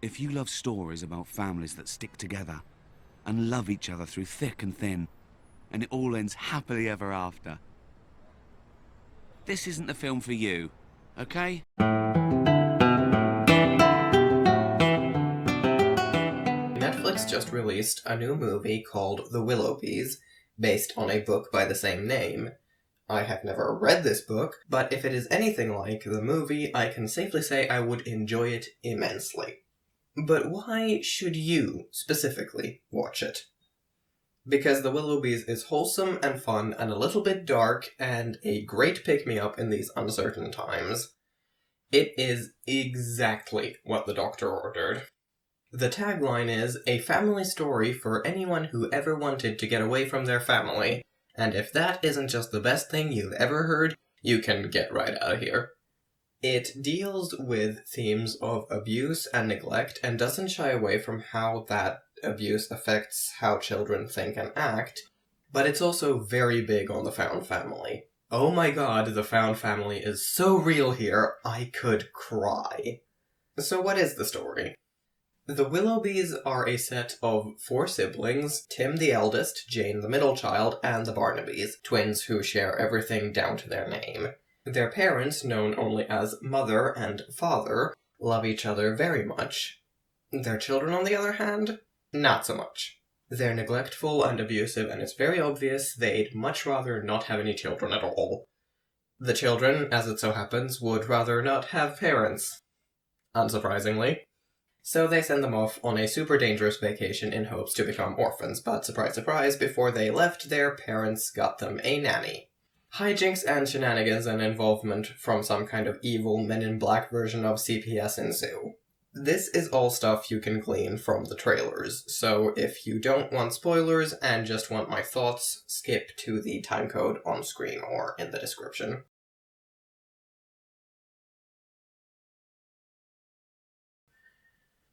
If you love stories about families that stick together and love each other through thick and thin, and it all ends happily ever after, this isn't the film for you, okay? Netflix just released a new movie called The Willoughbys, based on a book by the same name. I have never read this book, but if it is anything like the movie, I can safely say I would enjoy it immensely. But why should you, specifically, watch it? Because The Willoughbys is wholesome and fun and a little bit dark and a great pick-me-up in these uncertain times. It is exactly what the doctor ordered. The tagline is, a family story for anyone who ever wanted to get away from their family, and if that isn't just the best thing you've ever heard, you can get right out of here. It deals with themes of abuse and neglect and doesn't shy away from how that abuse affects how children think and act, but it's also very big on the found family. Oh my god, the found family is so real here, I could cry. So what is the story? The Willoughbys are a set of 4 siblings, Tim the eldest, Jane the middle child, and the Barnabys, twins who share everything down to their name. Their parents, known only as mother and father, love each other very much. Their children, on the other hand, not so much. They're neglectful and abusive, and it's very obvious they'd much rather not have any children at all. The children, as it so happens, would rather not have parents, unsurprisingly. So they send them off on a super dangerous vacation in hopes to become orphans, but surprise surprise, before they left, their parents got them a nanny. Hijinks and shenanigans and involvement from some kind of evil Men in Black version of CPS ensue. This is all stuff you can glean from the trailers, so if you don't want spoilers and just want my thoughts, skip to the timecode on screen or in the description.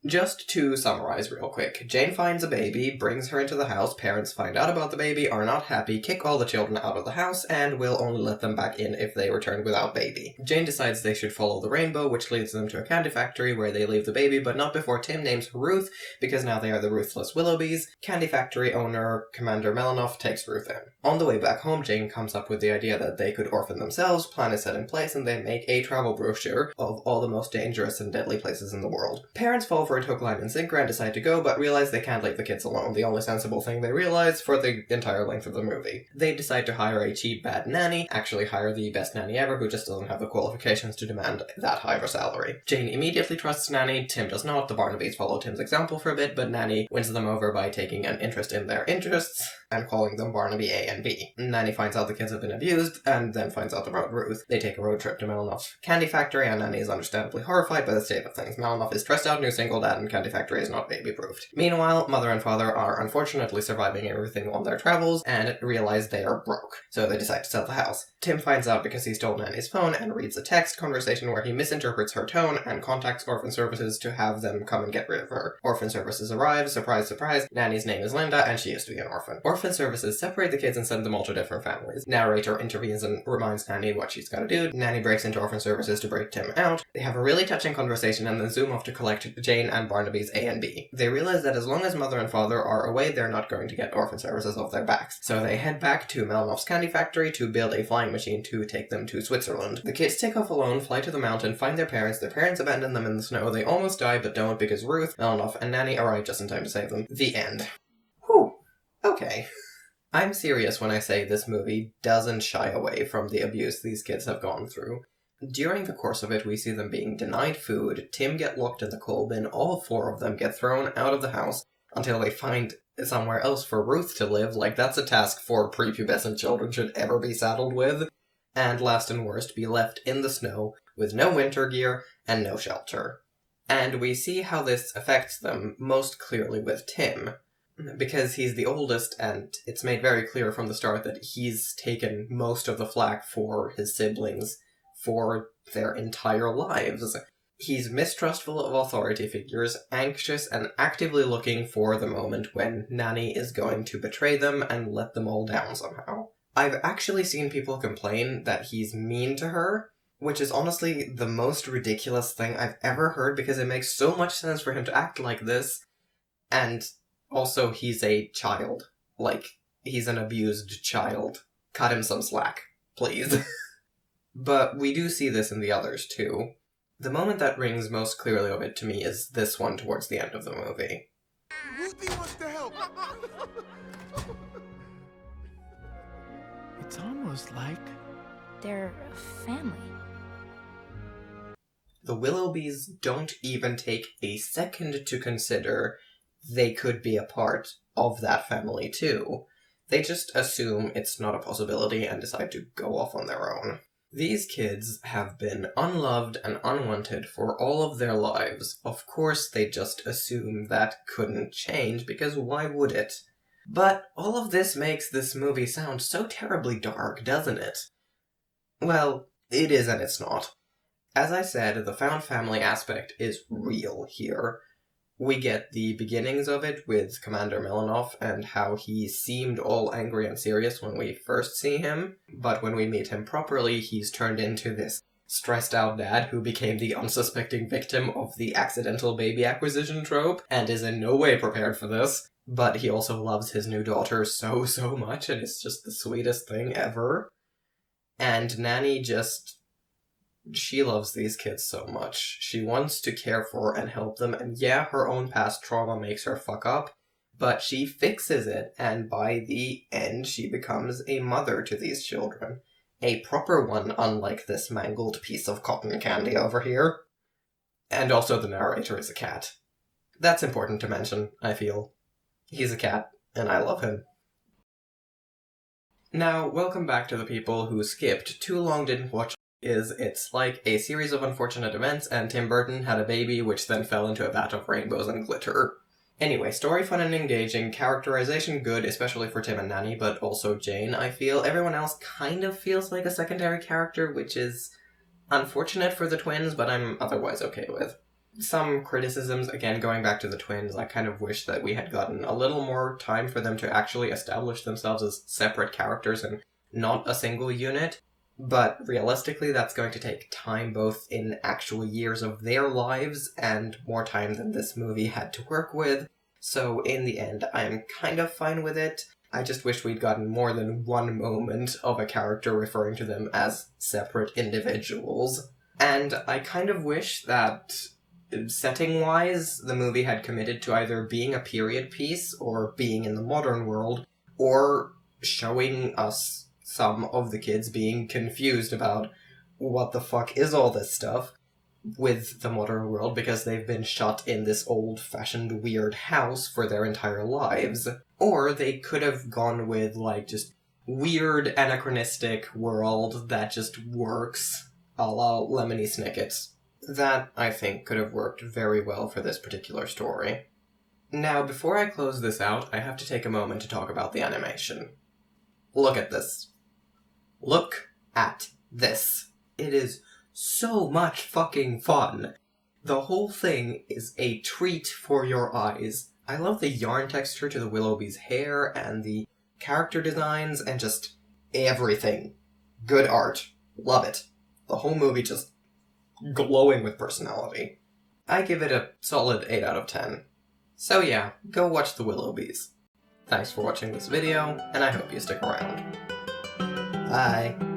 Just to summarize real quick, Jane finds a baby, brings her into the house, parents find out about the baby, are not happy, kick all the children out of the house, and will only let them back in if they return without baby. Jane decides they should follow the rainbow, which leads them to a candy factory where they leave the baby, but not before Tim names Ruth, because now they are the ruthless Willoughbys. Candy factory owner Commander Melanoff takes Ruth in. On the way back home, Jane comes up with the idea that they could orphan themselves, plan is set in place, and they make a travel brochure of all the most dangerous and deadly places in the world. Parents fall for a hook, line, and sinker and decide to go, but realize they can't leave the kids alone, the only sensible thing they realize for the entire length of the movie. They decide to hire a cheap bad nanny, actually hire the best nanny ever who just doesn't have the qualifications to demand that high of a salary. Jane immediately trusts Nanny, Tim does not, the Barnabys follow Tim's example for a bit, but Nanny wins them over by taking an interest in their interests and calling them Barnaby A and B. Nanny finds out the kids have been abused, and then finds out about Ruth. They take a road trip to Melanoff's candy factory, and Nanny is understandably horrified by the state of things. Melanoff is stressed out, new single dad, and candy factory is not baby-proofed. Meanwhile, mother and father are unfortunately surviving everything on their travels, and realize they are broke, so they decide to sell the house. Tim finds out because he stole Nanny's phone and reads a text conversation where he misinterprets her tone and contacts Orphan Services to have them come and get rid of her. Orphan Services arrives, surprise, surprise, Nanny's name is Linda, and she used to be an orphan. Orphan Services separate the kids and send them all to different families. Narrator intervenes and reminds Nanny what she's gotta do. Nanny breaks into Orphan Services to break Tim out. They have a really touching conversation and then zoom off to collect Jane and Barnaby's A and B. They realize that as long as mother and father are away, they're not going to get Orphan Services off their backs. So they head back to Melanoff's candy factory to build a flying machine to take them to Switzerland. The kids take off alone, fly to the mountain, find their parents abandon them in the snow, they almost die but don't because Ruth, Melanoff, and Nanny arrive just in time to save them. The end. Whew. Okay. I'm serious when I say this movie doesn't shy away from the abuse these kids have gone through. During the course of it, we see them being denied food, Tim get locked in the coal bin, all 4 of them get thrown out of the house until they find somewhere else for Ruth to live, like that's a task 4 prepubescent children should ever be saddled with. And last and worst, be left in the snow with no winter gear and no shelter. And we see how this affects them most clearly with Tim, because he's the oldest, and it's made very clear from the start that he's taken most of the flack for his siblings for their entire lives. He's mistrustful of authority figures, anxious and actively looking for the moment when Nanny is going to betray them and let them all down somehow. I've actually seen people complain that he's mean to her, which is honestly the most ridiculous thing I've ever heard because it makes so much sense for him to act like this, and also he's a child. Like, he's an abused child. Cut him some slack, please. But we do see this in the others, too. The moment that rings most clearly of it to me is this one towards the end of the movie. Ruthie wants to help! It's almost like they're a family. The Willoughbys don't even take a second to consider they could be a part of that family too. They just assume it's not a possibility and decide to go off on their own. These kids have been unloved and unwanted for all of their lives. Of course, they just assume that couldn't change, because why would it? But all of this makes this movie sound so terribly dark, doesn't it? Well, it is and it's not. As I said, the found family aspect is real here. We get the beginnings of it with Commander Milanov and how he seemed all angry and serious when we first see him, but when we meet him properly, he's turned into this stressed out dad who became the unsuspecting victim of the accidental baby acquisition trope and is in no way prepared for this. But he also loves his new daughter so much, and it's just the sweetest thing ever. And Nanny she loves these kids so much. She wants to care for and help them, and yeah, her own past trauma makes her fuck up, but she fixes it, and by the end she becomes a mother to these children. A proper one, unlike this mangled piece of cotton candy over here. And also the narrator is a cat. That's important to mention, I feel. He's a cat, and I love him. Now, welcome back to the people who skipped Too Long Didn't Watch. It's like a series of unfortunate events, and Tim Burton had a baby which then fell into a vat of rainbows and glitter. Anyway, story fun and engaging, characterization good, especially for Tim and Nanny, but also Jane, I feel. Everyone else kind of feels like a secondary character, which is unfortunate for the twins, but I'm otherwise okay with. Some criticisms, again, going back to the twins, I kind of wish that we had gotten a little more time for them to actually establish themselves as separate characters and not a single unit. But realistically, that's going to take time both in actual years of their lives and more time than this movie had to work with. So in the end, I'm kind of fine with it. I just wish we'd gotten more than one moment of a character referring to them as separate individuals. And I kind of wish that, setting-wise, the movie had committed to either being a period piece or being in the modern world, or showing us some of the kids being confused about what the fuck is all this stuff with the modern world because they've been shut in this old-fashioned weird house for their entire lives. Or they could have gone with, like, just weird anachronistic world that just works, a la Lemony Snicket's. That, I think, could have worked very well for this particular story. Now, before I close this out, I have to take a moment to talk about the animation. Look at this. Look at this. It is so much fucking fun. The whole thing is a treat for your eyes. I love the yarn texture to the Willoughby's hair and the character designs and just everything. Good art. Love it. The whole movie just glowing with personality. I give it a solid 8 out of 10. So yeah, go watch the Willoughbys. Thanks for watching this video, and I hope you stick around. Bye.